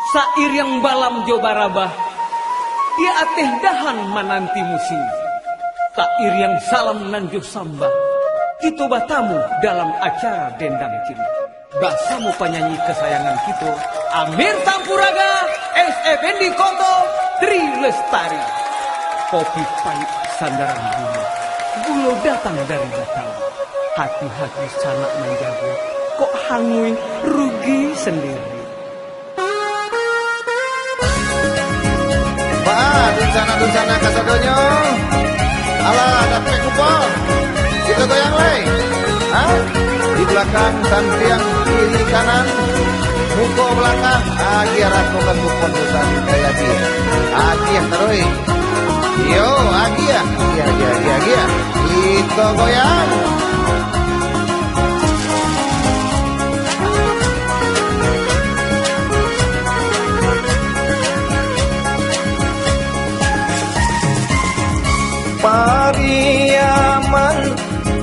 sair yang balam jobarabah, ia ateh dahan mananti musim. Sair yang salam nanjuh samba, kita batamu dalam acara dendang cini. Basamu penyanyi kesayangan kita, Amir Tampuraga, S. Effendi Koto, Tri Lestari. Kopi pahit sandaran bunga, gulo datang dari Batawi. Hati-hati sanak menjaga, kok hangui rugi sendiri. Dunsana kasadonyo. Alah, dapat kupon. Kita goyang lagi. Di belakang sampiang kiri kanan. Muka belakang. Agia rakokan kupon dusan kayak dia. Agia terus. Yo, agia. Agia. Kita goyang. Pariaman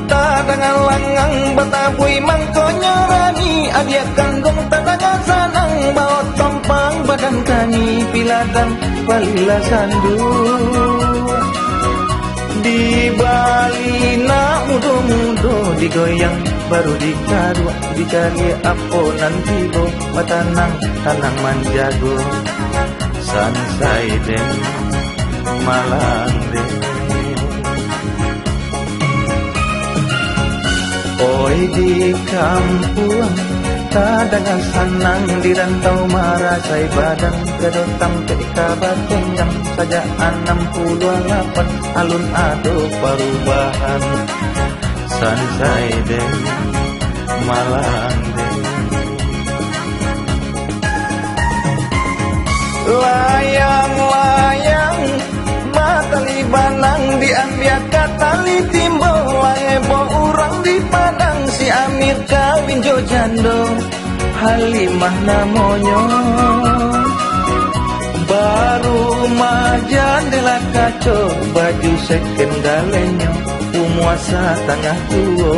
tadangan langang batabui mangkonyo rani adia kanggong tadangan sanang bawa tompang badan kani piladang balila sandu di balina mudo-mudo digoyang baru dikarua dicari apo nanti bo batanang tanang manjago sansai den malang den. Oi di kampung, tadangan sanang di rantau marasai badan gedot tampe kabatenggang saja 68 alun ado perubahan sansai den malang den. Layang-layang matali banang diambil katali timbul laebo urang di padang si Amir kawin jo jando Halimah namonyo baru majan dela kaco baju second galenyo umuasa tengah tuo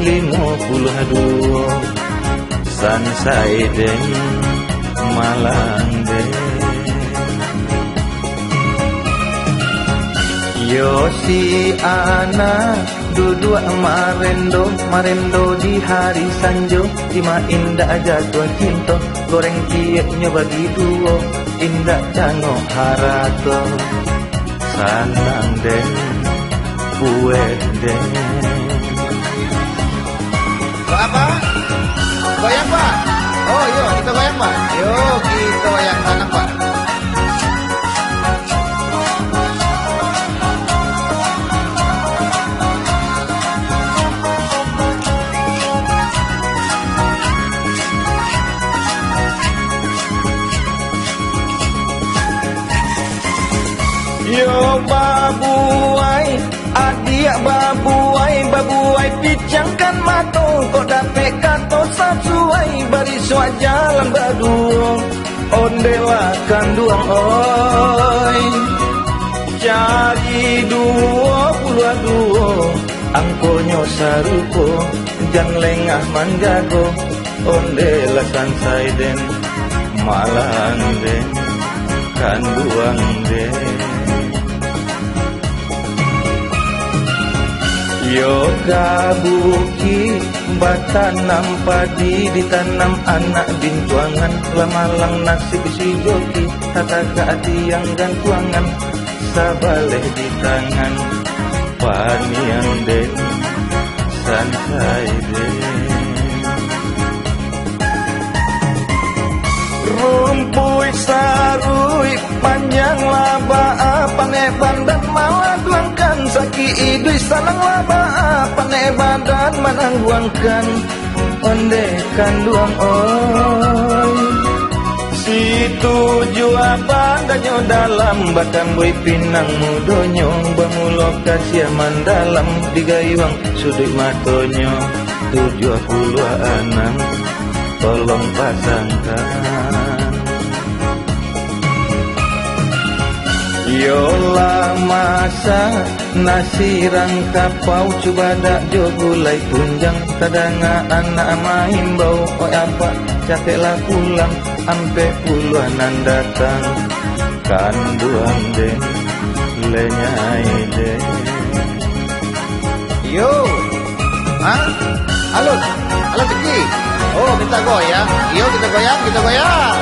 52 sansai den malang den. Yosi anak duduk marendo di hari sanjo Cima indah jatuh cinta goreng kieknya bagi duo indah cango harato sanang den kue den. Apa? Goyang pak? Oh iya kita goyang pak. Yo kita goyang tanah pak. Yo babuai, adia babuai picangkan mato kok dapet kato sasuai baris jalan baduong ondela kanduang oi cari 22 angkonyo sarupo jang lengah manggago ondela sansai den malang den kanduang den. Yoga buki batanam padi ditanam anak bintuangan lamalang nasib si joki tata keadian gantuangan sabaleh di tangan panian den sansai den. Rumpui sarui panjang laba paneban dan maladuangkan saki idui salang laba panebadan manangguangkan onde kanduang oi situ jua badanyo dalam batang boy pinang mudonyo bamulo kasia mandalam digayuang sudut matonyo 76 tolong pasangkan. Yola masa nasi rangkapau coba dak jo gulai tunjang tadanga anak main bau oi apa cateklah pulang ampe puluhan datang kan duang den lenyai den. Yo, halo, halo Ceki. Oh kita goyang, yo kita goyang, kita goyang.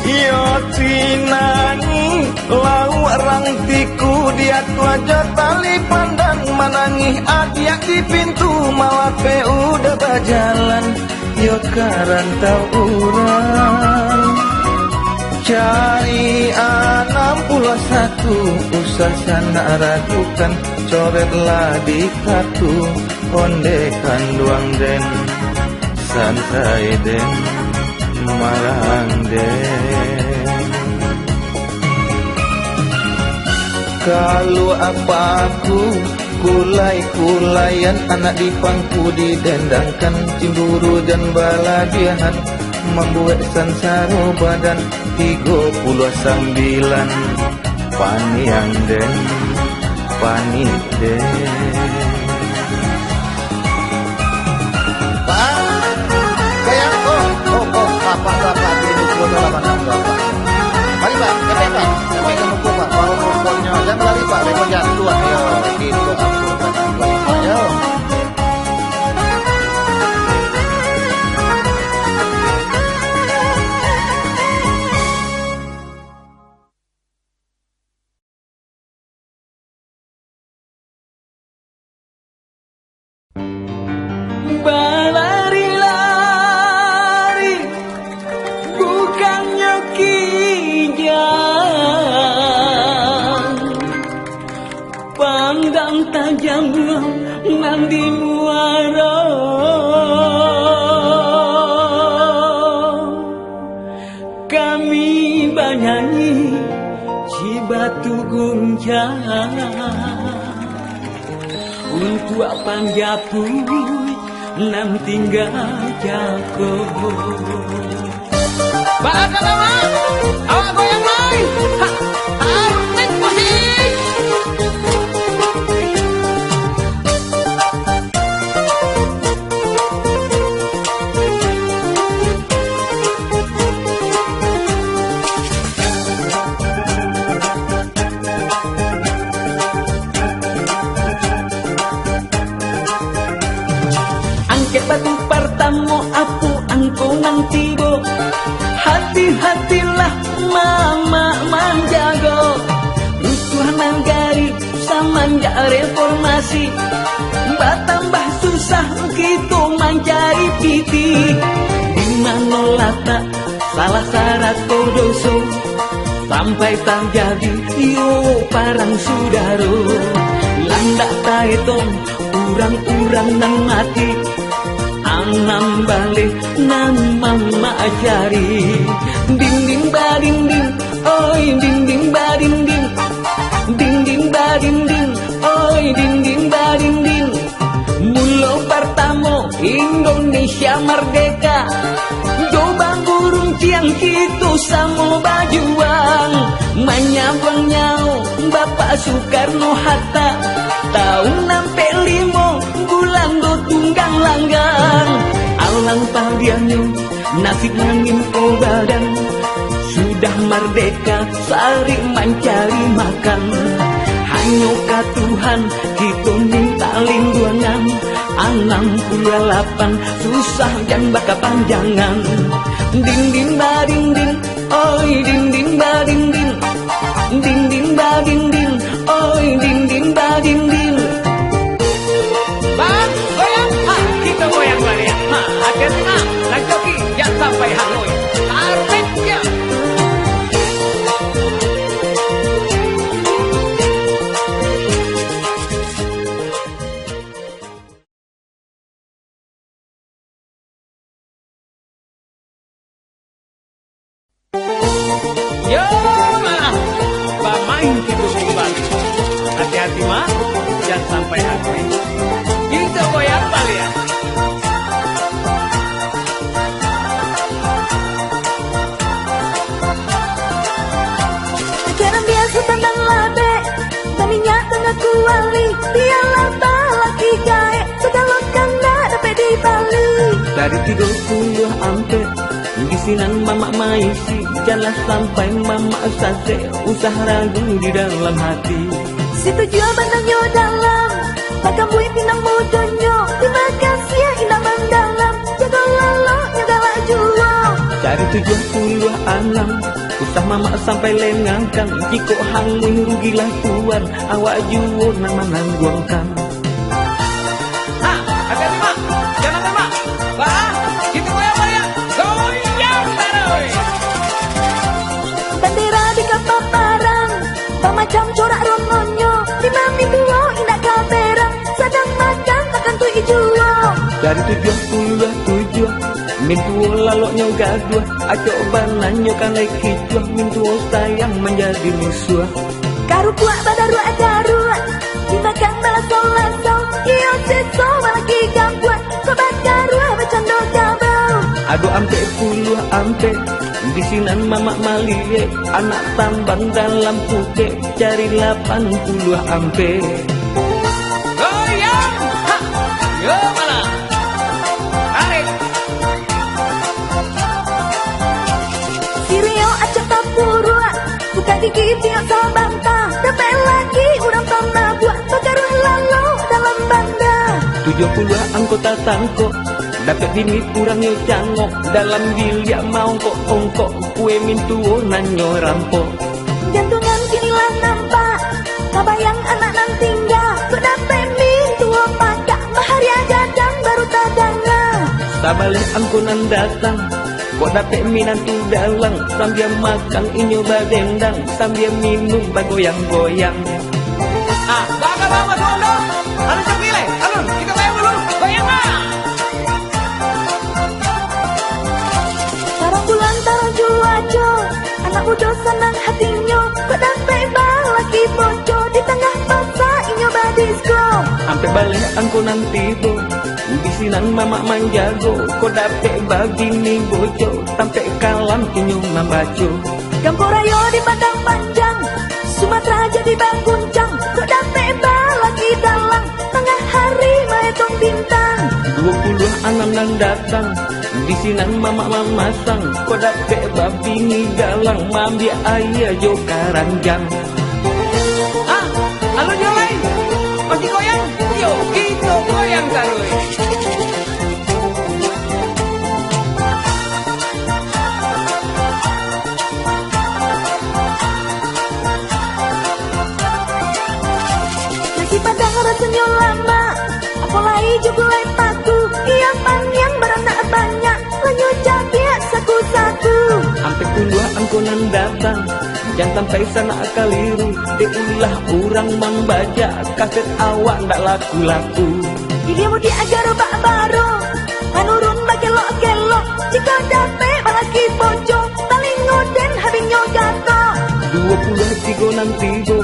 Yo tinani lau orang tiku dia aja tali pandang manangi adiak di pintu malah pe udah berjalan yo karantau urang cari 61 usah sana ragukan coretlah di kartu ondekan duang den santai den marang den. Kalau apa aku kulai-kulayan anak di pangku didendangkan cemburu dan baladiahan membuat sansaro badan 39 paniang den panik den. Bapak ini Bapak. Mari Pak, sampai Pak, sampai ke buku Pak, baru pokoknya jangan lari Pak, rekor jangan keluar ya, gitu ayo. Tajam nanti muara kami banyanyi Cibatu Guncang untuk panjapui nam tinggal jago bakal lama awak goyang main armet musik. Batu pertama apu angkungan tibo hati-hatilah mama manjago rusuhan nanggari samanja reformasi batambah susah gitu mencari piti dimana lata salah syarat kodoso sampai terjadi yo parang sudaro landak taetong urang-urang nang mati anam balik nama ajari ding ding ba ding ding oi ding ding ba ding ding ding ding ba ding ding oi ding ding ba ding ding mulo pertama Indonesia merdeka coba burung ciang gitu sama bajuang menyabang nyau Bapak Soekarno Hatta tahun 65 bulan do tunggang langgang alang padianyo nasib nangin badan sudah merdeka sari mencari makan hanya ka Tuhan kita minta lindungan 68 susah dan baka panjangan ding ding ba ding ding oi ding ding ba ding ding ding ding ba ding ding oi ding ding ba ding ding. Bang, goyang, kita goyang balik. Akhirnya, nak joki, jangan sampai hangoy. Armet ya. Yo. bisinan mama maisi, jangan sampai mama sase usah ragu di dalam hati. Situ jua banangnya dalam, bakal bui pinang mudanya. Terima kasih ya indah mendalam, jaga lalo nyagala jua. Cari 70 alam, usah mama sampai lengangkan. Jika hangui rugilah tuan, awak juo nama nangguangkan. Hati-hati mak, jangan mak. Bah, kita goyang-goyang, goyang taruh. Bendera di kapal parang, macam corak rongonyo. Lima minggu indah kaberang, sedang makan makan tu ijuo. Dari 70 mintuo laloknya gaduh, acok bananyo kan lekicua. Mintuo sayang menjadi musuh. Karu kuat badaru adaru, dimakan malah solasau. Iyo seso malaki gangguan, sobat karu bercanda gabau. Aduh ampe 10 ampe, bisinan mama malie, anak tambang dalam puke, cari 80 ampe. Goyang, ha, yo mana? Tarik. Sirio acak tapuru, bukan gigi tiap sabanta. Dapat lagi urang tanah buat bagaru lalu dalam banda. 70 anggota tangkok, dapat bini kurangnya cangok. Dalam bilia mau kok ongkok, kue mintuo nanyo rampok. Jantungan kinilah nampak, kabayang anak nan tinggal. Kau dapat mintua pakak, baharia jadang baru tadanga. Sabalik angkunan datang, kok dapat minantu dalang. Sambil makan inyo badendang, sambil minum bagoyang-goyang. Bangga banget Wondo. Harus pilih. Alun, kita goyang dulu. Goyang mak. Tarang bulan tarang juajo, anak muda senang hatinya. Kau dapat balaki bojo, di tengah bangsa inyo badisko. Ampe balik angkunan tibo, bisinan mama manjago. Kok dapat bagini bojo, sampai kalam inyo mambaco. Gamporayo di padang panjang, Sumatera jadi bangkuncang. Kau dapat balaki dalang, tengah hari maetong bintang. 26 nang datang, bisinan mama mamasang. Kok dapat babini galang, mambi ayah jo karanjang. Alun nyolai. Masih goyang? Yo, kita goyang taruh. Nasi padang rasanya lama, apalagi juga paku. Iya panjang beranak banyak, lanyu cabiak saku-saku. Ampe puluh angkunan datang, jangan sampai sana kaliru. Diulah orang membaca, kaset awak ndak laku-laku. Dia mau diajar bak baru, anurun bagelok-gelok. Jika dapat balaki bojo, taling ngoden habinyo gato. 23 nanti go,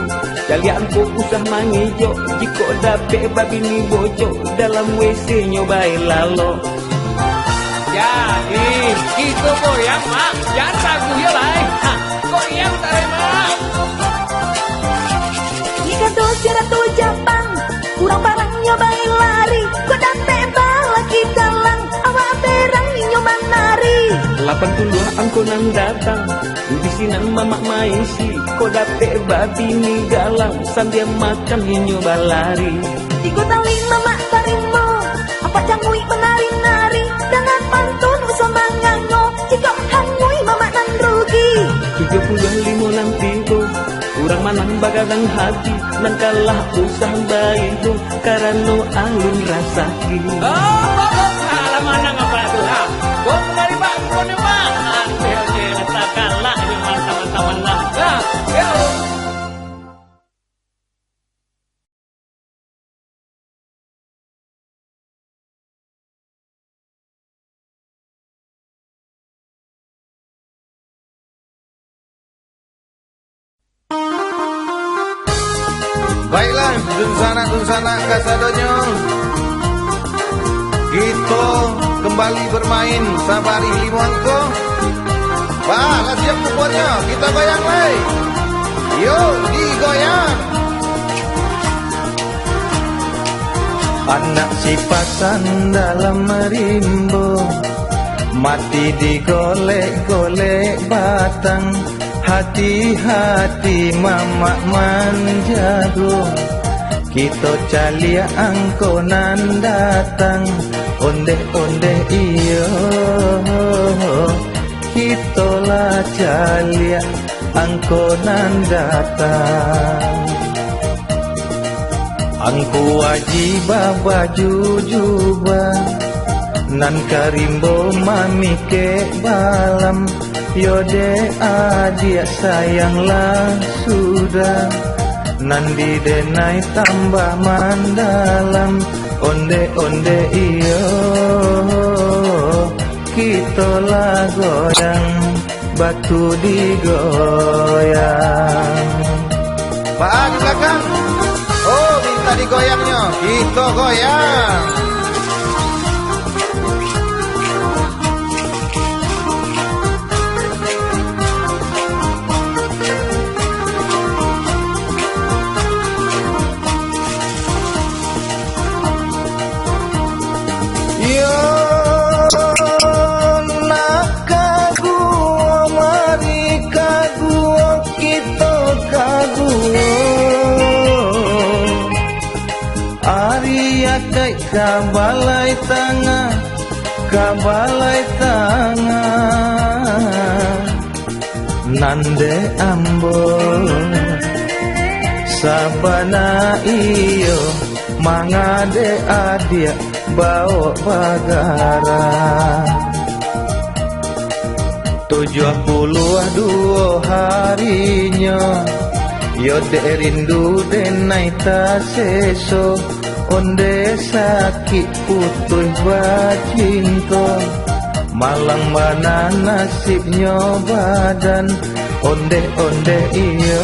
kalian po usah mangijo. Jika dapat babini bojo, dalam WC nyobain lalo. Jadi, kita goyang mak. Jangan ragu ya lah. Goyang taruh mak. Jika tuh syarat tuh Jepang, kurang barang nyobain lari. Kau dapat balaki dalang, awak berang nyoba nari. 80 angkunan datang, bisinan mama maisi. Kok dapat babini galang, sambil makan nyoba lari. Tiga tali mama tarimo, apa cangui menari-nari. Dengan pantun usah mangango, jika hangui mama nan rugi. 75 nanti go, kurang manang bagadang hati. Nan kalah usah baik karena alun rasaki. Salah mana ngapa tuh? Gua dari Pak, gua nih Pak. Oke, kita kalah ini teman-teman lah. Ya. Baiklah, dunsana kasadonyo. Kita kembali bermain sabari limuanko. Lah siap pokoknya, kita goyang lagi. Yuk, digoyang. Anak si pasan dalam merimbo, Mati digolek-golek batang, hati-hati mamak manjago. Kita calia angkonan datang, onde-onde iyo. Kita lah calia angkonan datang. Angku wajibah baju jubah, nan karimbo mami ke balam. Yode adik sayanglah sudah, nan didenai tambah mandalam. Onde-onde iyo, kita lah goyang, batu digoyang. Pak di belakang. Oh, minta digoyangnya. Kita goyang. Kabalai tangah, kabalai tangah, nande ambon, sabana iyo, mangade adia, bawa bagara. 72 harinya, yode rindu denai ta seso. Onde sakit putus bacinto, malang mana nasibnya badan. Onde-onde iyo,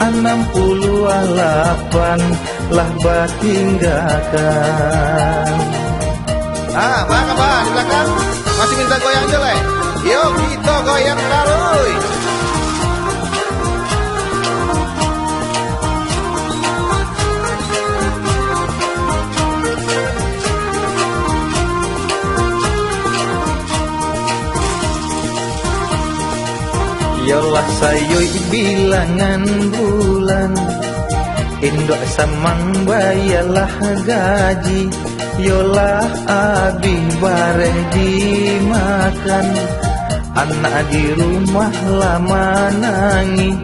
68 lah batinggakan. Bang, di belakang. Masih minta goyang jelek. Yuk kita goyang taruh. Yolah sayoi bilangan bulan, indok samang bayalah gaji. Yolah abi bareng dimakan, anak di rumah lama nangi.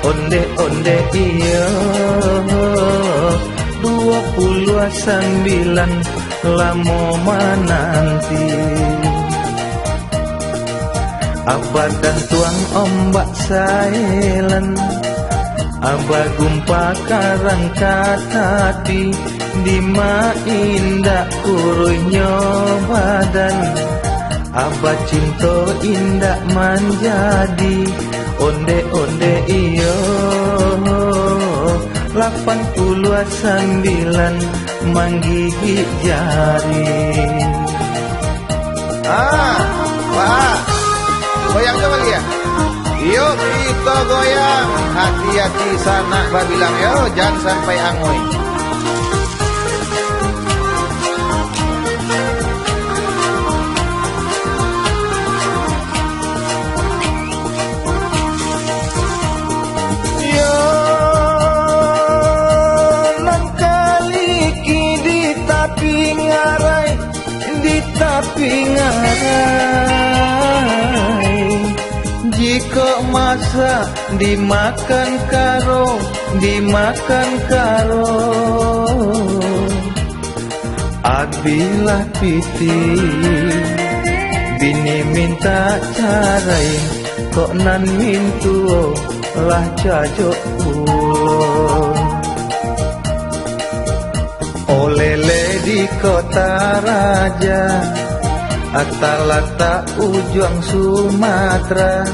Onde-onde iyo, 29 lama menanti. Abah dan tuang ombak sailan, abah gumpa karang katati, dima indah kurunya badan. Abah cinta indah manjadi, onde-onde iyo, 89 menggigit jari. Pak, goyang coba lagi ya. Yuk kita goyang. Hati-hati sanak babilang yo, jangan sampai angoi. Yo nan kali di tapi ngarai, di tapi ngarai. Jika masa dimakan karo, dimakan karo, abilah piti, bini minta carai, kok nan mintu lah cajok pulo. Olele di kota raja, atalata ujung Sumatera,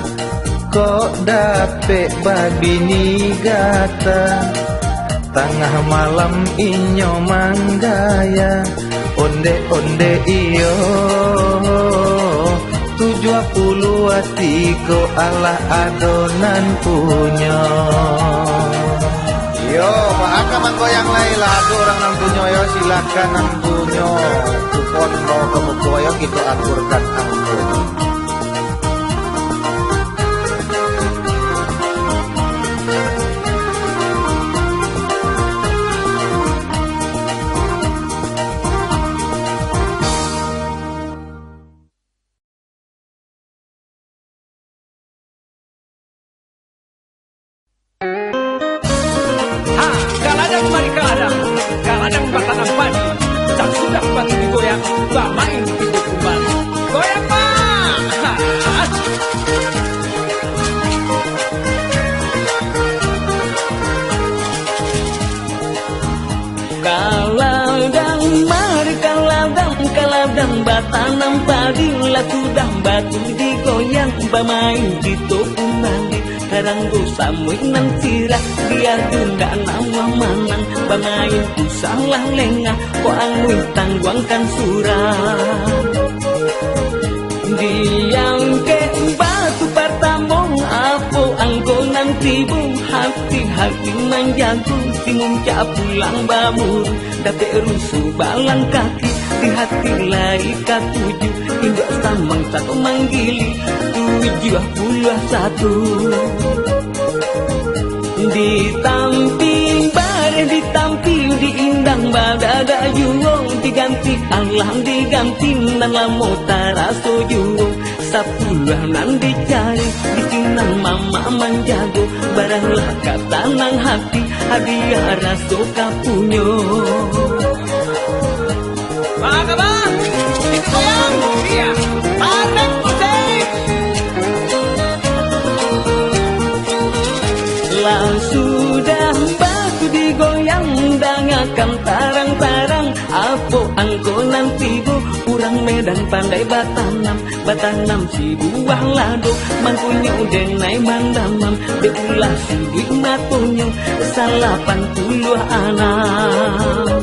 kok dapet babini gata, tengah malam inyo manggaya. Onde-onde iyo, 73 ala adonan punya. Yo, Pak Aka manggoyang lai lagu orang nang punyo yo, silakan nang punyo. pon mau kamu koyo gitu atur dan anggur. Kaladang mari kaladang, kaladang bakalan padi. Cak sudah batu digoyang, bak main itu kembali. Goyang bang! Kaladang mari kaladang, kaladang batanam padi. Lah sudah batu digoyang, bak main itu kembali. Karang dosa muinan sirah dia dunda nama manang bamain usalah lengah ko angui tangguangkan surah diang ke batu pertamong apo anggonan tibung hati-hati manjago singung ca pulang bamur dapet rusuh balang kaki di hati lari katuju indah samang satu manggili 71 ditamping bare ditampil diindang badada yuwong diganti alang diganti nan lamo taraso yuwong 10 nan dicari ditinang mama manjago baranglah katanang hati hadiah raso kapunyo Bang abang itu goyang iya tarik musik lah sudah batu digoyang dangakan tarang-tarang apo anggonan tibo kurang medan pandai batanam si buah lado mangkunyo denai mandamam deulah si duit matunyo 80 anak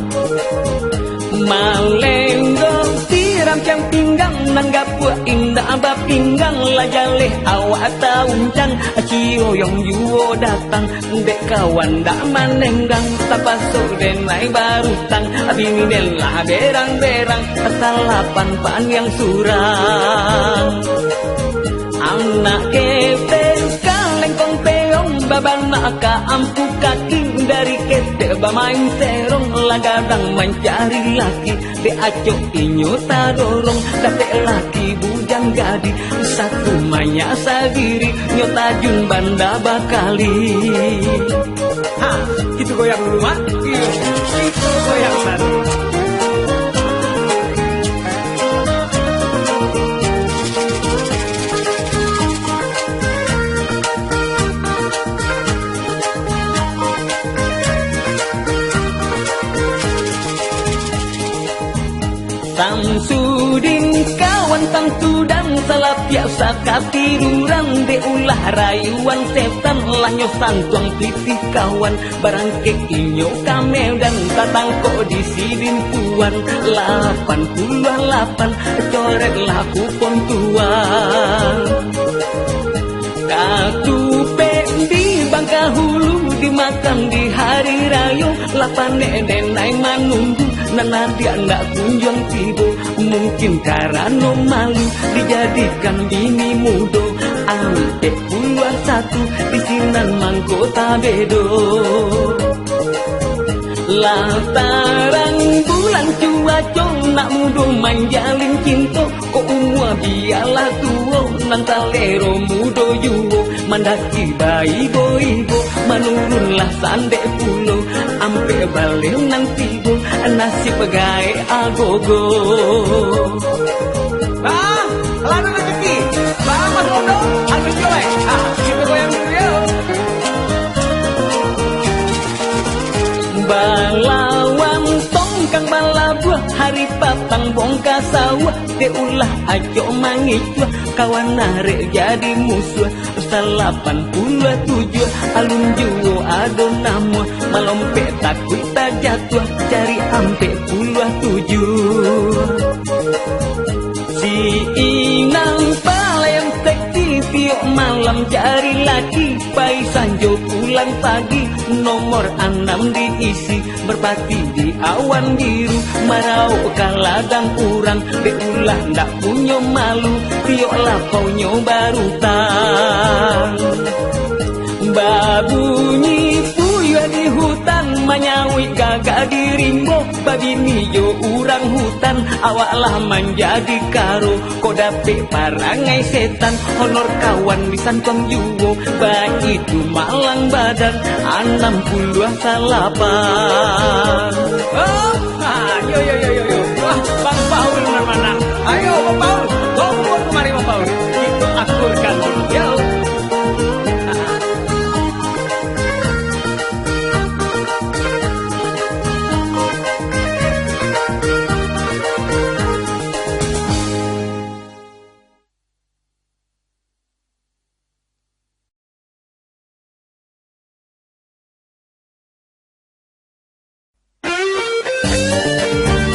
malenggo tiram cang pinggang nanggap buah indah abah pinggang lajaleh awak tauncang acio yang yuo datang dek kawan dak manenggang tapasok denai barutang abini delah berang-berang salapan pan yang surang anak kepeng kalengkong peong baban maka ampu kaki dari kete bamain serong lagadang mencari laki de acok inyo tadorong dapet laki bujang gadi satu manya sadiri nyota jun banda bakali ha itu goyang dulu mak itu goyang satu Samsudin kawan tamsudan salah biasa katiruran de ulah rayuan setan lanyo santuang pitih kawan barang kek inyo kamel dan tatangko di sidin puan 88 coret laku pon tuan katupe di bangka hulu dimakan di hari rayo lapan nenai manunggu nana dia ndak kunjung tibo mungkin karena malu dijadikan bini mudo ampe 21 di sinan manggota bedo lantaran bulan cuaca nak mudo manjalin cinta kok umur biarlah tua nantalero mudo yuwo mandaki bayi boibo manurunlah sandek pulo ampe balik nang tibo nasib pegai agogo bang lalu rezeki bang mas rondo ambil joy kita goyang dulu yuk balawan tongkang balabuah hari patang bongka sawah deulah ajo mangicua kawan narik jadi musuh 87 alun juwo ado namo malompe takut tak jatuh cari ampe 7 si inang palayan tekti tiok mal malam cari laki, pai sanjo pulang pagi, nomor 6 diisi, berpati di awan biru, marau kaladang urang, beulah ndak punya malu, tiok lapaunya barutan. Babunyi puyuh di hutan, manyawi gagak di rimbo, babi nijo urang hutan, awaklah menjadi karo, kau dapet parangai setan, honor kawan disantong juwo, baik itu malang badan, 68. Oh, yo, wah, Bang Paul mana? Ayo Bang Paul, tunggu kemari Bang Paul, itu akurkan, yo.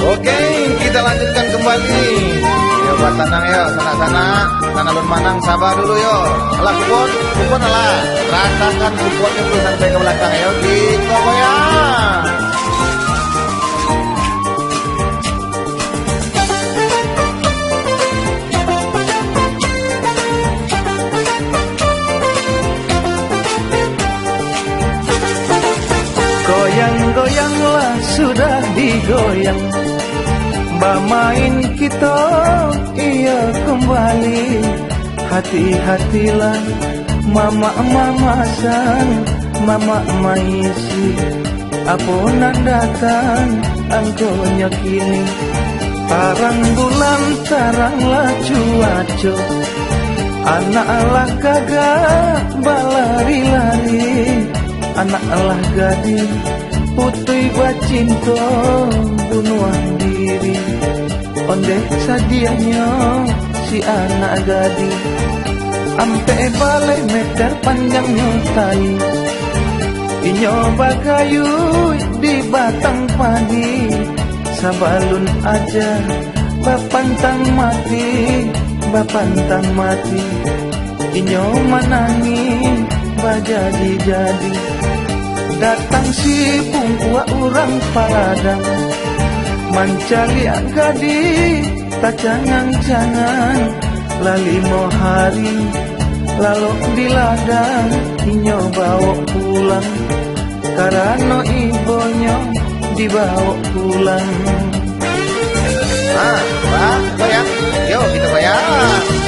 Oke, kita lanjutkan kembali. Yo buat tenang yo, sana lun manang sabar dulu yo. Alah kupon alah. Rasakan kuponnya dulu sampai ke belakang yo. Gitu goyang. Goyang-goyanglah sudah digoyang, bermain kita ia kembali. Hati-hatilah mama sang, mama maisi, apunan datang angkonya kini. Tarang bulan taranglah cuaca, anak-alah kagak balari-lari, anak-alah gading putih bacinto bunuh diri. Ondeh sadianya si anak gading, ampe balai meter panjangnya tali, inyo bagayu di batang padi, sabalun aja bapantang mati, inyo manangi bajadi-jadi. Datang si pungkua urang paladang, mancali gadi tak cangang-cangang, lalimo hari lalu di ladang, inyo bawa pulang, karena ibonya dibawa pulang. Bang, goyang. Yo, kita goyang.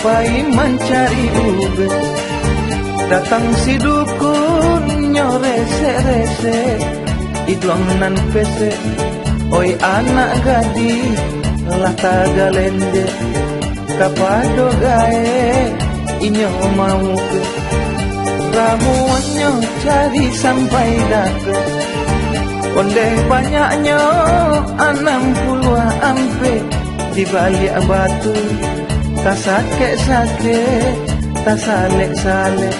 Pai mencari ubet, datang si dukun nyorese-rese, idong nan pese, oi anak gadi lah tagalende, kapado gae inyo mau ke, ramuannya cari sampai dapet, onde banyaknya 60 ampe di balik batu. Tak sakit-sakit, tak salek-salek,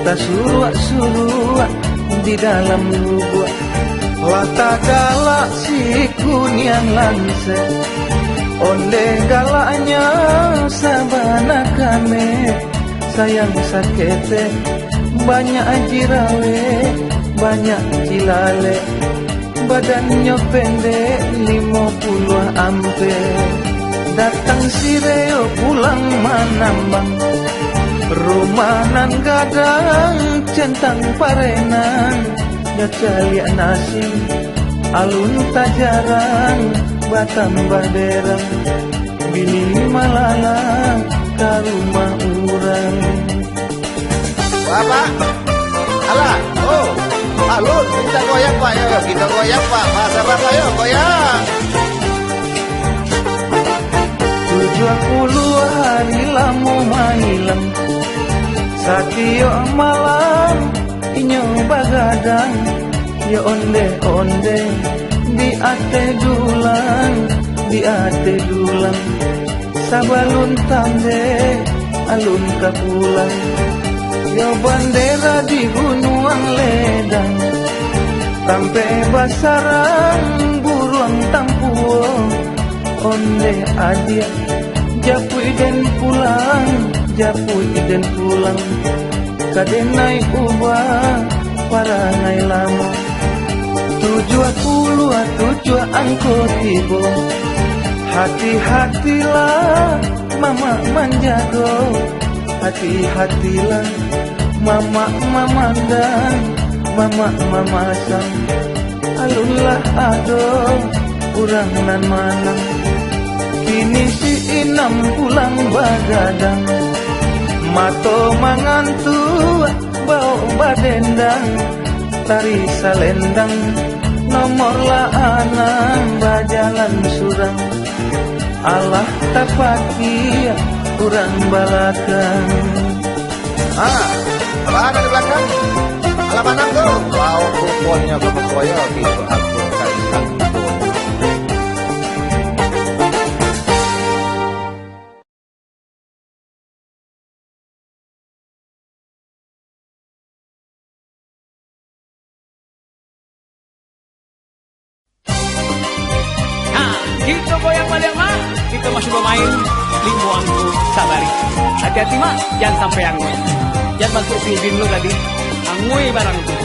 tak suruak-suruak di dalam lubuk. Lata galak si kunian lanse, onde galaknya sabana kame, sayang sakete, banyak jirawe, banyak cilale, badannya pendek 50 ampe. Datang si Reo pulang manambang, rumahan gadang centang parenan, nyacaliak nasi alun tak jarang, batam baderang, bini malalang ke rumah urang. Bapak, alah, alun kita goyang Pak, yo kita goyang Pak, masa Bapak yo goyang. 70 hari lamu mailang, satio malam inyo bagadang, Ya onde-onde di ate dulang sabalun tande alun kapulang. Ya bandera di gunung ledang tampe basarang buruang tampuo. Onde adia japui den pulang kadenai ubah parangai lama. Tujuh angkot tibo, hati-hatilah mama menjago, hati-hatilah mama dan mama sang. Alunlah ado urang nan manang, kini si Inam pulang bagadang. Mato mangantu bau badendang, tari salendang nomor laanang bajalan surang. Allah tapaki kurang balakan. Apa ada di belakang? Alah manang tuh. Wow, kuponnya Bapak Koyo gitu aku kali satu. Gitu goyang balik mah, kita masih bermain Limuangku Sabari. Hati-hati mak, jangan sampai angui. Jangan bantu pidin lu tadi, angui barang itu.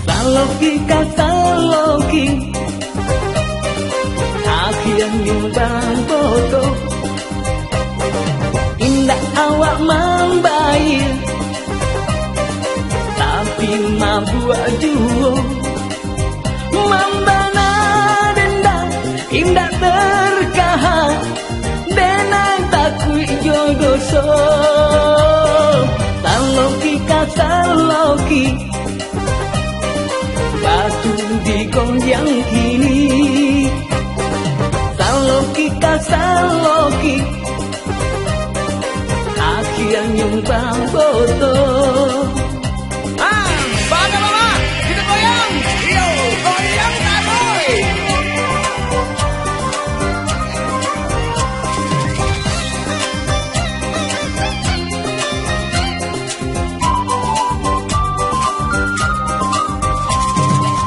Saloki kasaloki yang nyumbang foto indah awak membayar tapi mabuk juo membana dendam indah terkahak denang takui jodoso saloki kasaloki batu digoyang kini. Saloki aki yang nyumbang foto. Bangga mama, kita goyang. Yo, goyang taboy.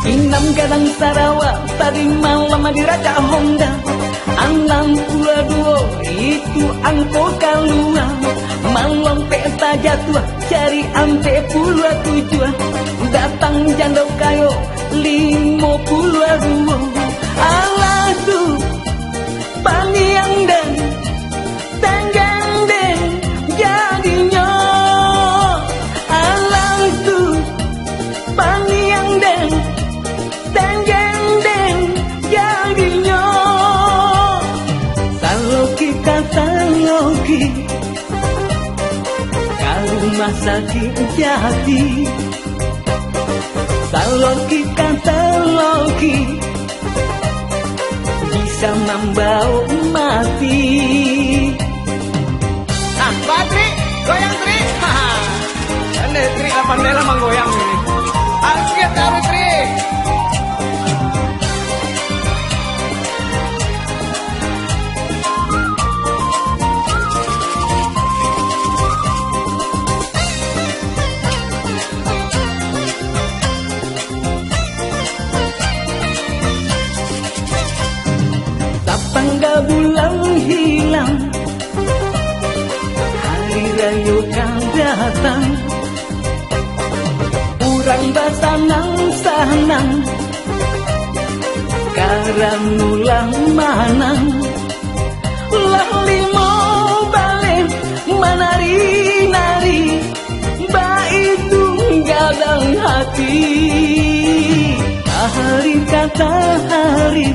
Inam gadang Sarawak tadi malam di Raja Honda. 62 itu angko kalua malam pesta jatuh cari ampe puluh tujuh datang jandau kayo 52 alah tuh paniang dan tanggang den jadinya alah tuh paniang dan tanggang den jadinya. Saloki kalau masa jati Saloki bisa membawa mati. Patri, goyang Tri. Ane Tri 8 dela manggoyang ini. Asyik taruh Tri. Tangga bulan hilang, hari raya kan datang. Urang basanang-sanang, karanulang manang. Lah limo balik menari-nari, baitu gadang hati. Hari kata hari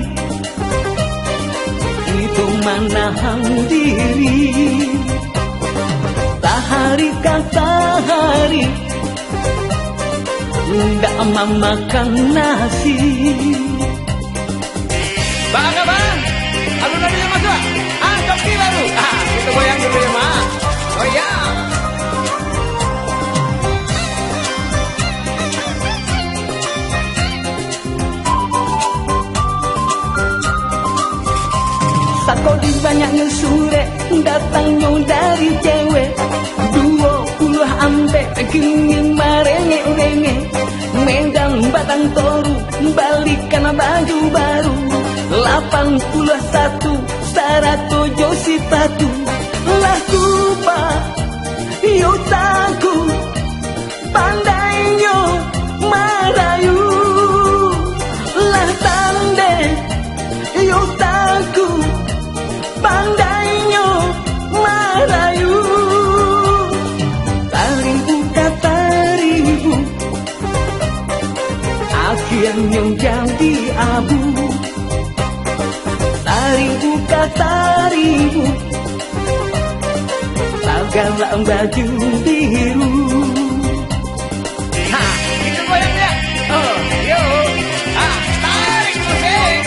itu menahan diri, tahari kata hari ndak makan nasi. Bang abang, alun-alunnya masuk. Joki baru. Kita goyang dulu ya mak. Goyang. Sakodi banyaknya sure, datangnya dari cewek. 20 ampe kini marenge-renge, Medan Batang Toru, balikan baju baru. 81 Saratojo Sipatu, laku pa yotaku, pandainya marayu, lah tande yotaku, pandainya marayu. Taribu kataribu, akhirnya jadi abu. Taribu kataribu, tagalah baju biru. Nah, itu goyangnya. Oh, yo. Tarik musik.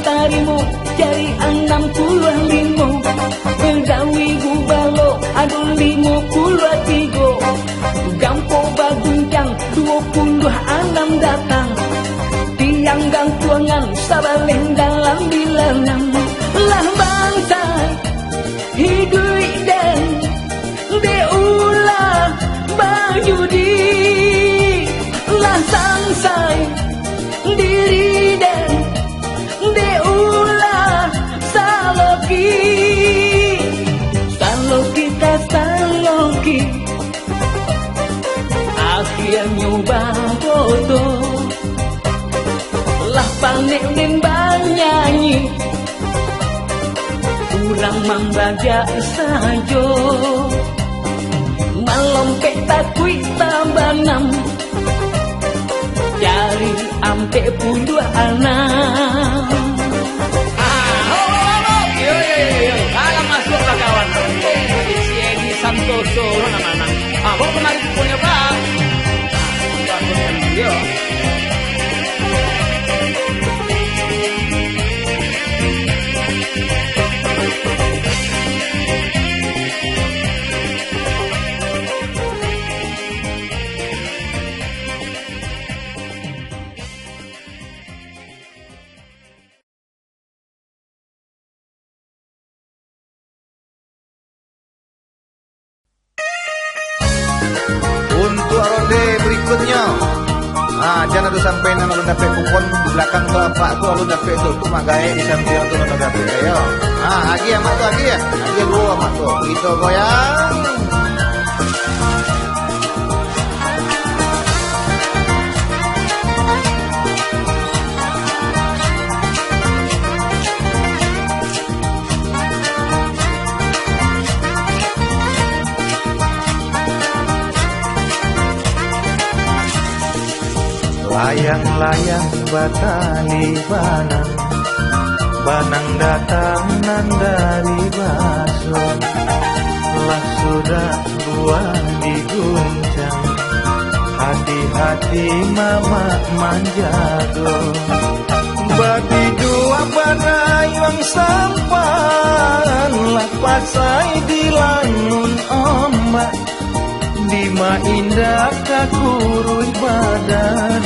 Tarimu jari 65, Bedawi gubalo adul 53, Gampo baguncang 26 datang, tiang gangkuangan sabaleng dalam bilangan, lah bangkai hidui den deulah baju di, lah sangsai diri den deulah saloki, saloki tak saloki, akhirnya baboto, lah panek nembang nyanyi, kurang membaca sajo, malompek takui tambanam, cari ampe puluh anak. Alam masuklah kawan. Si Edi Santoso mana-mana. Bawa kemari punya Pak. Yo. Untuk ronde berikutnya, jangan ada sampai nang alun dapat kupon di belakang telapak tu alun dapat tu magai di samping tu alun dapat ayo. Lagi amat tu lagi ya, lagi dua amat tu. Kita goyang. Layang-layang batali banang, banang datang nan dari baso, lah sudah buah diguncang, hati-hati mama manjago. Bagi dua badayang sampan, lah pasai di lanun ombak, Dima indah kakurui badan,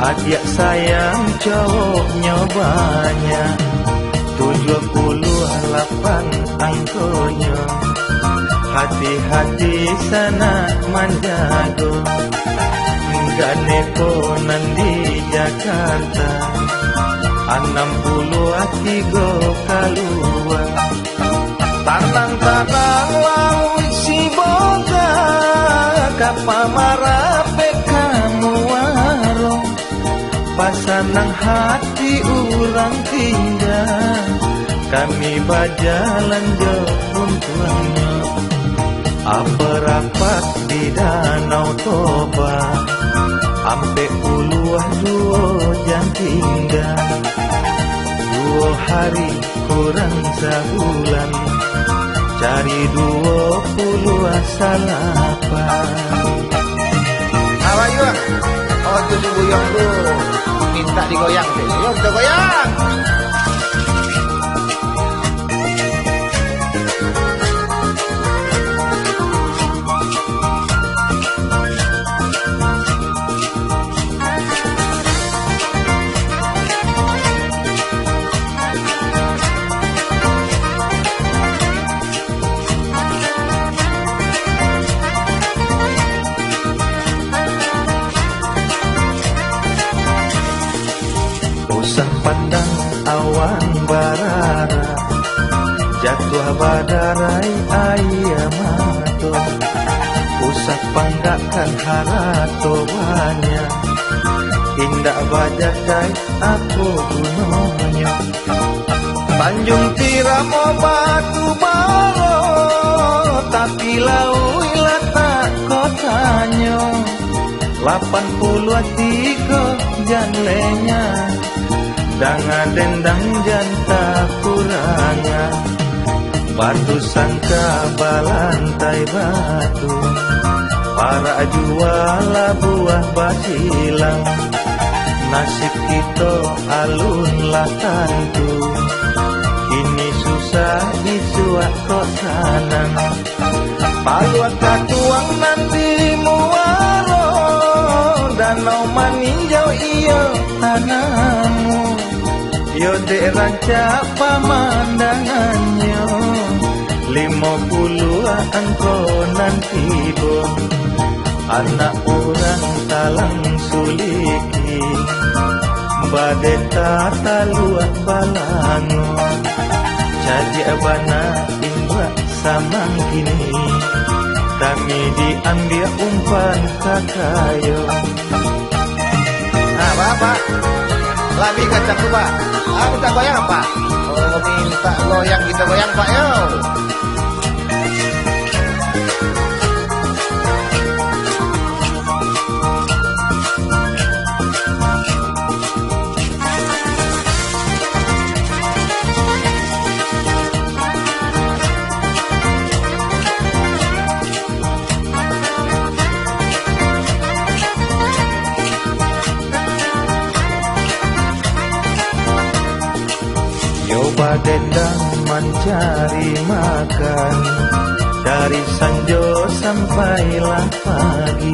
adik sayang cowoknya banyak, 78 angkonya, hati-hati sana manjago, enggak neponan di Jakarta, 63 keluar, tanang-tanang laut si boga, kapamarape kamu warung, pasanang hati urang tinggal, kami bajalan jauh tuanya, apa rapat di Danau Toba, ampe ulu buah duo jam tinggal, 2 hari kurang sebulan, cari 28. Apa yuk? Oh itu si Buyong tuh minta digoyang tuh. Yuk kita goyang. Usah pandang awan barara, jatuh badarai ayam mato. Usah panggakan harato banyak, indah bajakai aku gunanya. Tanjung tiram batu baro, tapi laui letak kotanya. 83 janlenya, dangan dendang janta kurangan. Batu sangka balantai batu, para juala buah basilang. Nasib kita alun lah tentu, kini susah disuak kok sanang. Paluan katuang nanti muaro, danau maninjau iyo tanahmu. Yo dek rancak pemandangannya, 50-an kau nanti bom. Anak orang talang suliki, badeta taluak balango. Jadi abana imbak samang kini, kami diambil umpan kakayo. Nah Bapak, lagi kacang tuh Pak. Minta goyang Pak. Oh minta goyang, kita goyang Pak yuk. Dendang mencari makan, dari sanjo sampailah pagi.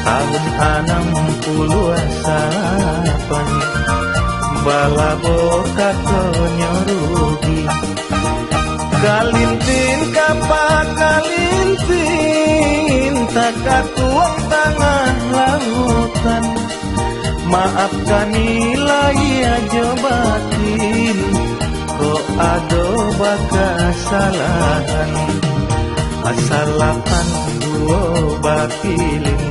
Tahun 68, balabo kakonyo rugi. Kalintin kapak kalintin, tak katuang tengah lautan. Maafkan nilai aja batin, kok ado baka salahan. Asal 82 bakiling,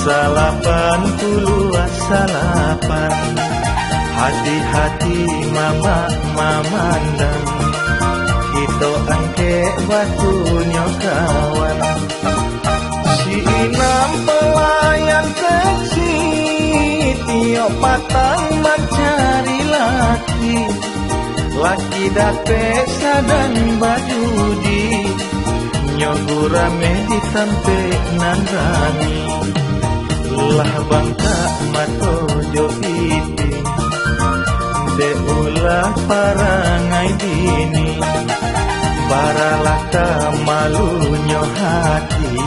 88. Hati-hati mama mamandang, kita angke batunya kawan. Si inam pelayan seksi, tiap patang mencari laki. Laki dake sadang bajudi, nyogurame ditampe nan rami. Lah bangka mato jopiti, deulah parangai dini. Baralaka malunya hati,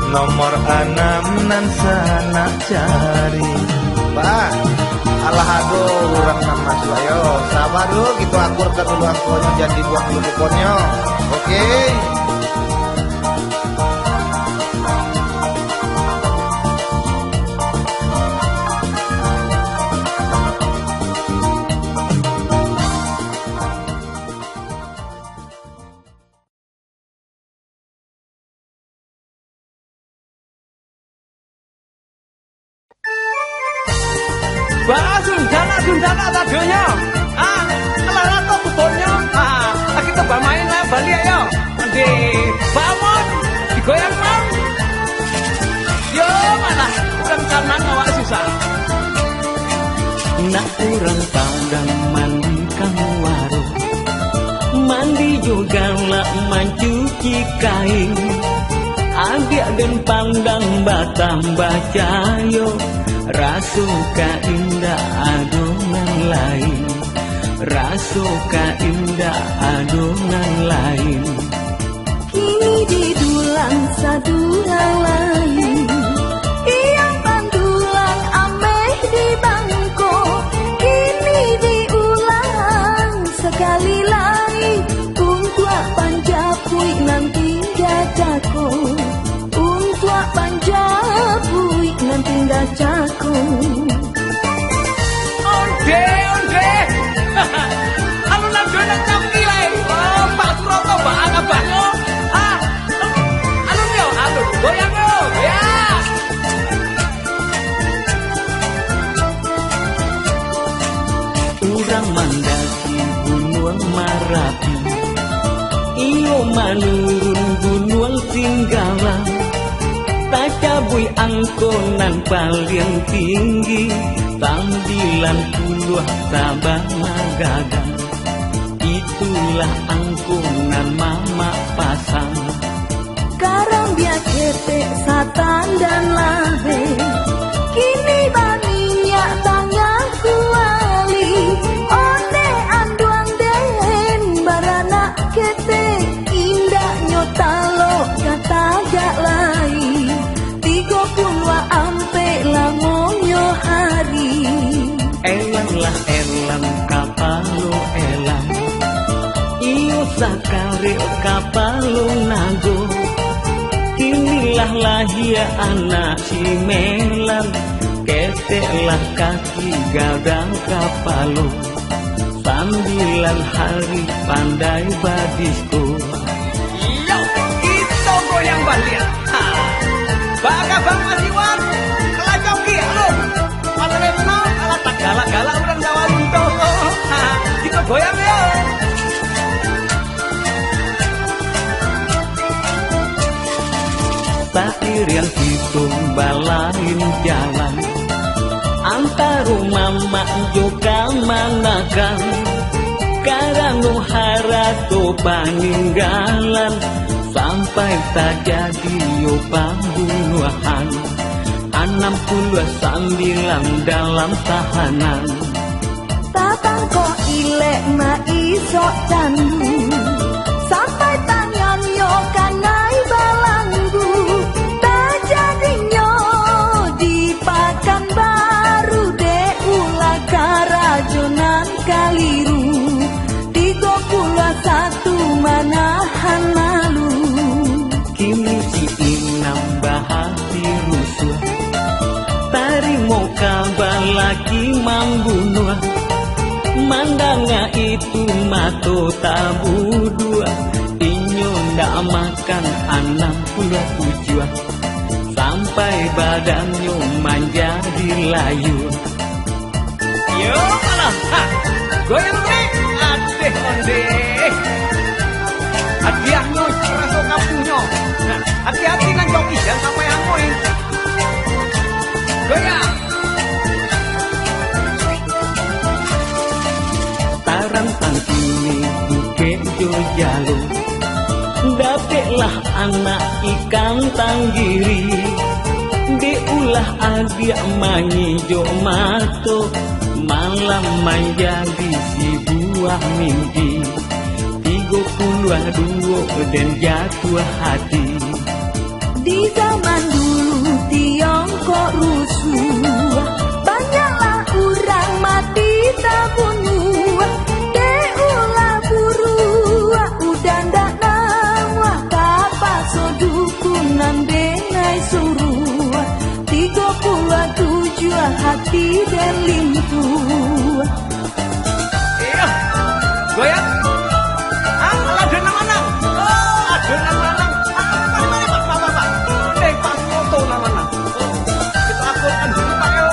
nomor 6 nan sana cari. Pak, alah aduh orang nama Suayo. Sabar dulu, gitu akurkan dulu angkonya, jangan dibuang dulu kuponnya. Oke. Sundana radionya. Alah atau kuponnya. Kita bermain lah Bali ayo. Di bangun, digoyang bang. Yo mana? Bukan kanan awak susah. Nak kurang padang mandi kamu warung, mandi juga lah mencuci kain. Agak dan pandang batambah cayo, rasuka indah adongan lain, rasuka indah adongan lain. Kini di dulang sadulang lain, yang pandulang ameh di bangko. Kini diulang sekali lagi, untuk panjapui nanti gajako, untuk panjapui nanti gajako. Onde, onde. Alunan donak camki lae. Oh, Pak Suroto Pak Abahno. Ah. Alun yo, alun. Goyang yo, goyang. Urang mendaki gunung Marapi, iyo manurun gunung Singgalang, Takabui angkonan paling tinggi, 90 Sabah Magagang. Itulah angkunan mama pasang. Sekarang biar ketek satan dan labe, kini baninya tanya kuali. Onde anduan den barana ketek, indah nyotalo kata gak lai. 30 ampe lamonyo hari. Elang lah elang kapalo elang, iyo sakare kapalo nago. Inilah lahir anak si melang, keteklah kaki gadang kapalo. 9 hari pandai badisko. Yo, itu goyang balik. Ha. Baga Bang Masiwan, kelajong ki alun. Ala retno, ala tak galak-galak urang Jawa Lunto. Ha, kita goyang yo. Takdir yang hitung balain jalan, antar rumah mak juga manakan. Karanu harato paninggalan, sampai tak jadi yo pembunuhan. 69 dalam tahanan. Tatang kok ilek ma iso candu, sampai tangan yo kanai balanggu. Tak jadinya di Pakanbaru, de ulah karajonan Kaliru. 31 manahan malu. Kini si Inam bahati rusuh, tarimo kabar lagi membunuh. Mandanga itu mato tabu dua, inyo ndak makan 67, sampai badannya menjadi layu. Yo, malah. Ha. Goyang nih. Adeh onde. Hadiahnya rasa kapunya. Nah, hati-hati nang joki jangan sampai angoi. Goyang. Tarang pantini bukit jojalo, dapatlah anak ikan tanggiri. Diulah adia manyijo mato, malam menjadi si buah mimpi. 32 dan jatuh hati. Di zaman dulu Tiongkok rusuh, banyaklah orang mati tak bunuh. Deulah buru udah ndak nawa, kapas dukunan benai suruh. 37 hati dan lintuh. Iya. Goyang. Ah, ada nama nang. Oh, ada nama nang. Mari, Pak. Pas foto nama nang. Kita akunkan dulu pakai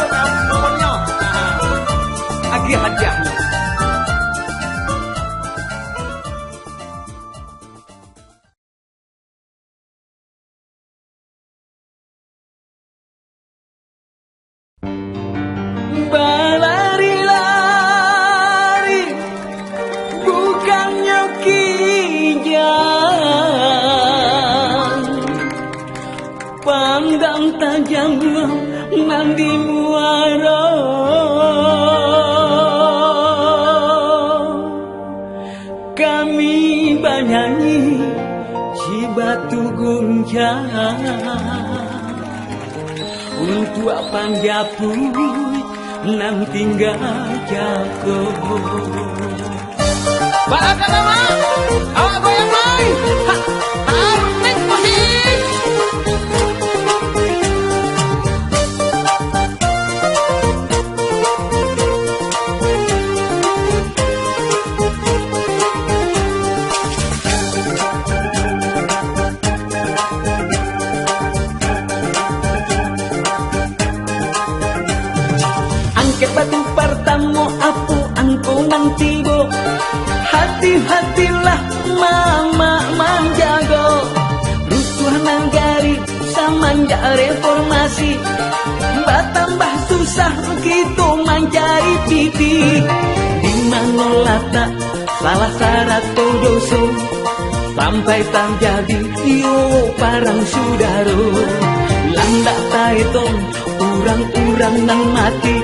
nomornya. Agi hadiahnya. pandang tajam mandi muara. Kami bernyanyi Cibatu Guncang untuk panjapui nam tinggal jago. Balakan nama, awak goyang mai, tarik musik. Angket batu pertama apu angko nantibo. Hati-hatilah mama manjago. Rusuh nagari samanja reformasi. Batambah susah gitu mencari titik. Di mana lata salah syarat doso. Sampai terjadi yo parang sudaro. Landak taitong urang-urang nang mati.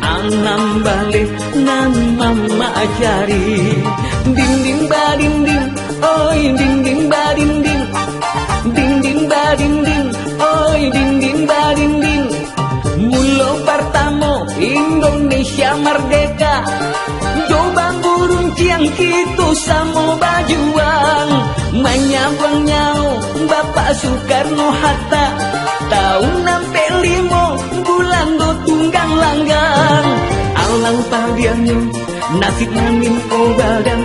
Anam balik nan mama ajari. Ding ding ba ding ding, oi ding ding ba ding ding. Ding ding ba ding ding, oi ding ding ba ding ding. Mulo pertama Indonesia merdeka. Coba gurunciang gitu sama bajuang. Menyambang nyau Bapak Soekarno Hatta. Tahun 65 bulan do tunggang langgang. Alang padiannya nasib namin badan.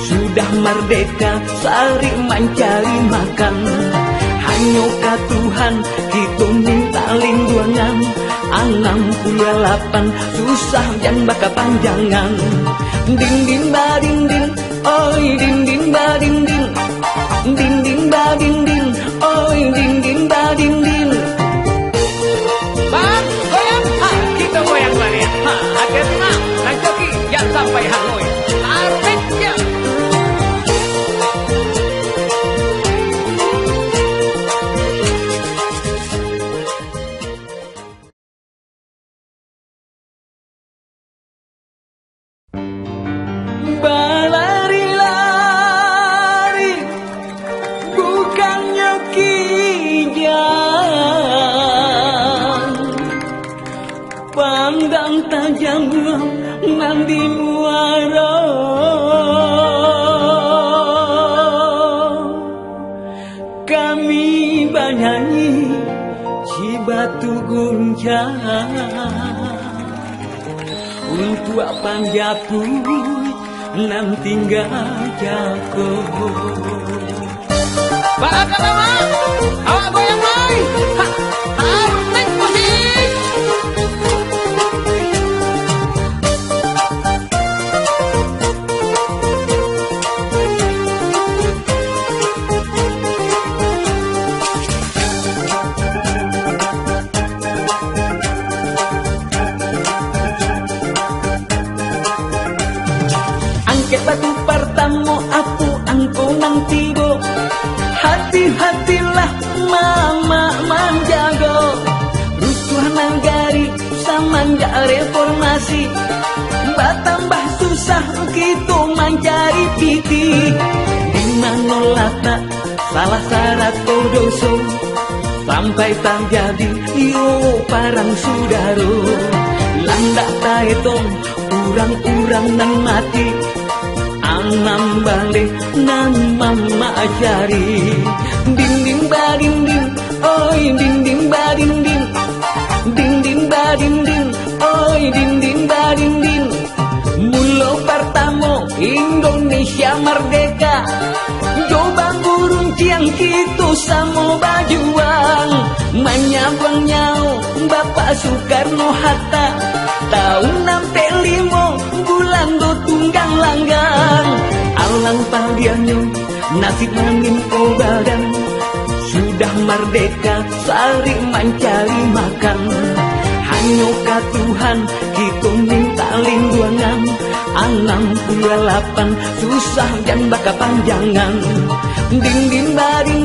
Sudah merdeka sari mencari makan. Hanya ka Tuhan kita minta lindungan. 68 susah dan baka panjangan. Ding ding ba ding ding, oi ding ding ba ding ding. Ding ding ba ding ding, oi ding ding ba ding ding. Bang, goyang, kita goyang balik. Hati-hati nak joki yang sampai Hanoi. Tarik ya. Berlari-lari bukannya kijang. Pandang tajam mandi muara. Kami bernyanyi Cibatu Guncang untuk panjapui nam tinggal jago. Balakan nama, awak goyang mai, tarik musik. Angket batu pertama apu angko nantibo. Hati-hatilah mama manjago. Rusuh nagari samanja reformasi. Batambah susah gitu mencari titik. Di mana lata salah syarat doso. Sampai terjadi yo parang sudaro. Landak taitong urang-urang nang mati. Anam balik nan mama ajari. Ding ding ba ding ding, oi ding ding ba ding ding. Ding ding ba ding ding, oi ding ding ba ding ding. Mulo pertama Indonesia merdeka. Coba gurunciang gitu sama bajuang. Menyambang nyau Bapak Soekarno Hatta. Tahun 65 bulan do tunggang langgang. Alang padiannya nasib namin badan. Sudah merdeka sari mencari makan. Hanya ka Tuhan kita minta lindungan. 68 susah dan baka panjangan. Ding ding ba ding